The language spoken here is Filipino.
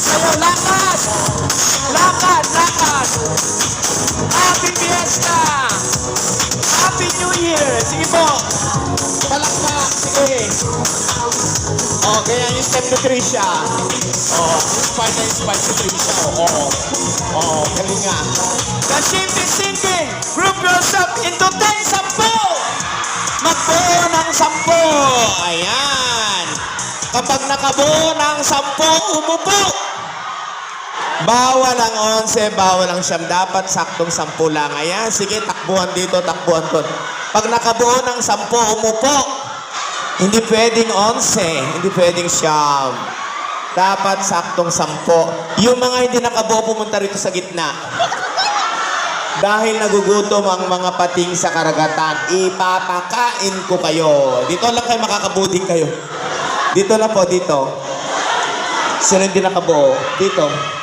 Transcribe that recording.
Kayo, lakad! Lakad! Lakad! Happy Fiesta! Happy New Year! Sige po! Palakpak! Sige! O, ganyan yung step ni Trisha. O, inspired si Trisha. O, galing nga. The shift is sinking! Group yourself into 10, 10! Magbuo ng 10! Ayan! Kapag nakabuo ng 10, umupo! Bawal ang 11, bawal ang 9. Dapat saktong 10 lang. Ayan, sige, takbuhan dito, takbuhan to. Pag nakabuo ng 10, umupo. Hindi pwedeng 11, hindi pwedeng 9. Dapat saktong 10. Yung mga hindi nakabuo, pumunta rito sa gitna. Dahil nagugutom ang mga pating sa karagatan, ipapakain ko kayo. Dito lang kayo makakabuding kayo. Dito lang po, dito. Sino hindi nakabuo? Dito.